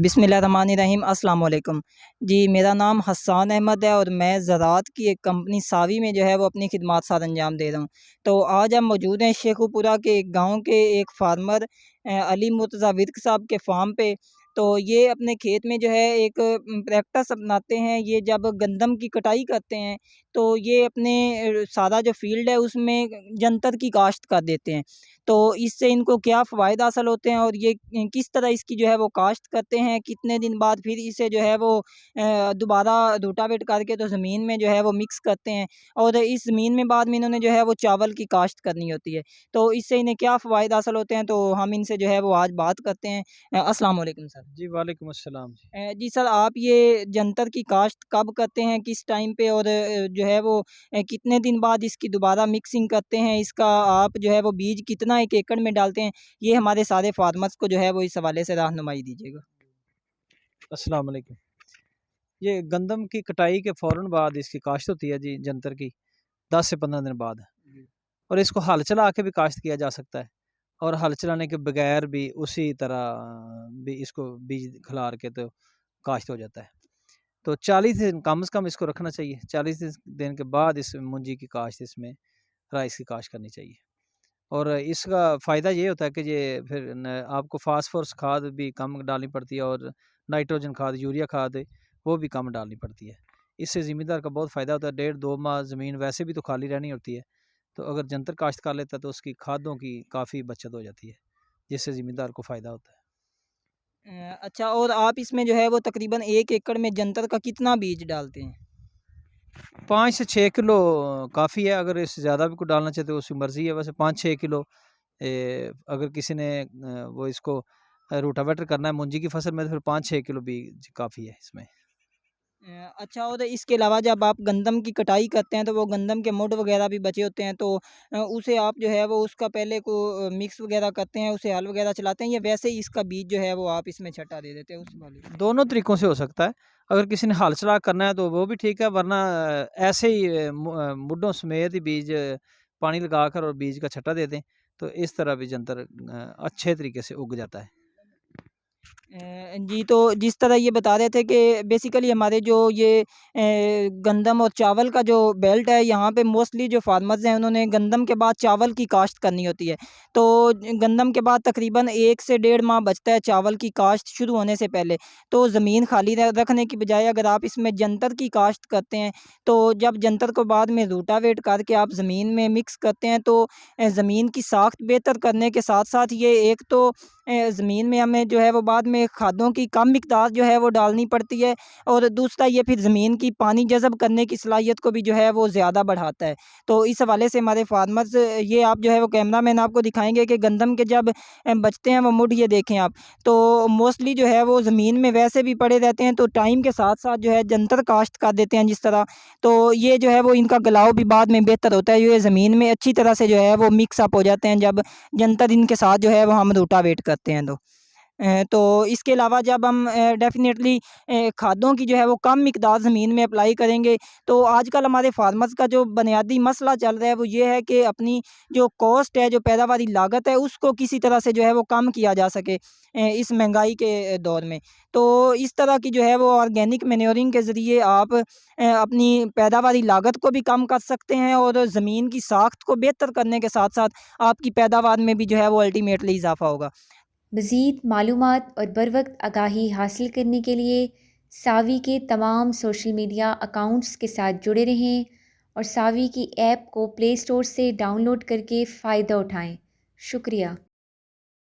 बिस्मिल्लाहिर्रहमानिर्रहीम अस्सलाम वालेकुम। जी, मेरा नाम हस्सान अहमद है और मैं ज़राअत की एक कंपनी सावी में जो है वो अपनी खिदमत साथ अंजाम दे रहा हूँ। तो आज हम मौजूद हैं शेखुपुरा के एक गाँव के एक फार्मर अली मुर्तज़ा विर्क साहब के फार्म पे। तो ये अपने खेत में जो है एक प्रैक्टिस अपनाते हैं। ये जब गंदम की कटाई करते हैं तो ये अपने सारा जो फ़ील्ड है उसमें जंतर की काश्त कर देते हैं। तो इससे इनको क्या फ़वाइद हासिल होते हैं और ये किस तरह इसकी जो है वो काश्त करते हैं, कितने दिन बाद फिर इसे जो है वो दोबारा रोटावेट करके तो ज़मीन में जो है वो मिक्स करते हैं और इस ज़मीन में बाद में इन्होंने जो है वो चावल की काश्त करनी होती है। तो इससे इन्हें क्या फ़वाइद हासिल होते हैं, तो हम इनसे जो है वो आज बात करते हैं। अस्सलाम वालेकुम सर। जी, वालेकुम अस्सलाम जी। जी सर, आप ये जंतर की काश्त कब करते हैं, किस टाइम पे और जो है वो कितने दिन बाद इसकी दोबारा मिक्सिंग करते हैं? इसका आप जो है वो बीज कितना 1 एकड़ में डालते हैं? ये हमारे सारे फार्मर्स को जो है वो इस हवाले से रहनुमाई दीजिएगा। अस्सलाम वालेकुम। ये गंदम की कटाई के फ़ौरन बाद इसकी काश्त होती है जी जंतर की, 10 से 15 दिन बाद। जी। और इसको हल चला के भी काश्त किया जा सकता है और हल चलाने के बगैर भी उसी तरह भी इसको बीज खिलार के तो काश्त हो जाता है। तो 40 दिन कम से कम इसको रखना चाहिए। 40 दिन के बाद इस मूँजी की काश्त इसमें राइस की काश्त करनी चाहिए। और इसका फ़ायदा ये होता है कि ये फिर न आपको फ़ॉस्फ़ोरस खाद भी कम डालनी पड़ती है और नाइट्रोजन खाद, यूरिया खाद वो भी कम डालनी पड़ती है। इससे ज़मींदार का बहुत फ़ायदा होता है। 1.5-2 माह ज़मीन वैसे भी तो खाली रहनी होती है। तो अगर जंतर काश्त कर लेता है तो उसकी खादों की काफ़ी बचत हो जाती है, जिससे ज़मींदार को फ़ायदा होता है। अच्छा, और आप इसमें जो है वो तकरीबन 1 एकड़ में जंतर का कितना बीज डालते हैं? 5 से 6 किलो काफ़ी है, अगर इससे ज़्यादा भी कोई डालना चाहे तो उसकी मर्ज़ी है। वैसे 5-6 किलो अगर किसी ने वो इसको रोटावेटर करना है मूँजी की फसल में तो फिर 5-6 किलो बीज काफ़ी है इसमें। अच्छा, और इसके अलावा जब आप गंदम की कटाई करते हैं तो वो गंदम के मुड वगैरह भी बचे होते हैं, तो उसे आप जो है वो उसका पहले को मिक्स वगैरह करते हैं, उसे हल वगैरह चलाते हैं या वैसे ही इसका बीज जो है वो आप इसमें छटा दे देते हैं उस वाले में? दोनों तरीकों से हो सकता है। अगर किसी ने हल चला करना है तो वो भी ठीक है, वरना ऐसे ही मुड्डों समेत ही बीज पानी लगाकर और बीज का छट्टा दे दें, तो इस तरह भी जंतर अच्छे तरीके से उग जाता है। जी, तो जिस तरह ये बता रहे थे कि बेसिकली हमारे जो ये गंदम और चावल का जो बेल्ट है, यहाँ पे मोस्टली जो फार्मर्स हैं उन्होंने गंदम के बाद चावल की काश्त करनी होती है। तो गंदम के बाद तकरीबन 1 से डेढ़ माह बचता है चावल की काश्त शुरू होने से पहले। तो ज़मीन खाली रखने की बजाय अगर आप इसमें जंतर की काश्त करते हैं, तो जब जंतर को बाद में रोटावेट करके आप ज़मीन में मिक्स करते हैं तो ज़मीन की साख़्त बेहतर करने के साथ-साथ ये एक तो ज़मीन में हमें जो है वो बाद में खादों की कम मिक़दार जो है वो डालनी पड़ती है और दूसरा ये फिर ज़मीन की पानी जज़ब करने की सलाहियत को भी जो है वो ज़्यादा बढ़ाता है। तो इस हवाले से हमारे फार्मर्स ये आप जो है वो कैमरामैन आपको दिखाएँगे कि गंदम के जब बचते हैं वो मुड ये देखें आप। तो मोस्टली जो है वो ज़मीन में वैसे भी पड़े रहते हैं, तो टाइम के साथ-साथ जो है जंतर काश्त कर देते हैं जिस तरह, तो ये जो है वो इनका गलाव भी बाद में बेहतर होता है। ये ज़मीन में अच्छी तरह से जो है वो मिक्स अप हो जाते हैं जब जंतर इनके साथ जो है वो हम रोटावेट करते हैं तो। तो इसके अलावा जब हम डेफ़िनेटली खादों की जो है वो कम मिक़दार ज़मीन में अप्लाई करेंगे, तो आजकल हमारे फार्मर्स का जो बुनियादी मसला चल रहा है वो ये है कि अपनी जो कॉस्ट है, जो पैदावारी लागत है उसको किसी तरह से जो है वो कम किया जा सके इस महंगाई के दौर में। तो इस तरह की जो है वो ऑर्गेनिक मैन्योरिंग के ज़रिए आप अपनी पैदावारी लागत को भी कम कर सकते हैं और ज़मीन की साख़्त को बेहतर करने के साथ-साथ आपकी पैदावार में भी जो है वो अल्टीमेटली इज़ाफ़ा होगा। मज़ीद मालूमात और बर वक्त आगाही हासिल करने के लिए सावी के तमाम सोशल मीडिया अकाउंट्स के साथ जुड़े रहें और सावी की ऐप को प्ले स्टोर से डाउनलोड करके फ़ायदा उठाएँ। शुक्रिया।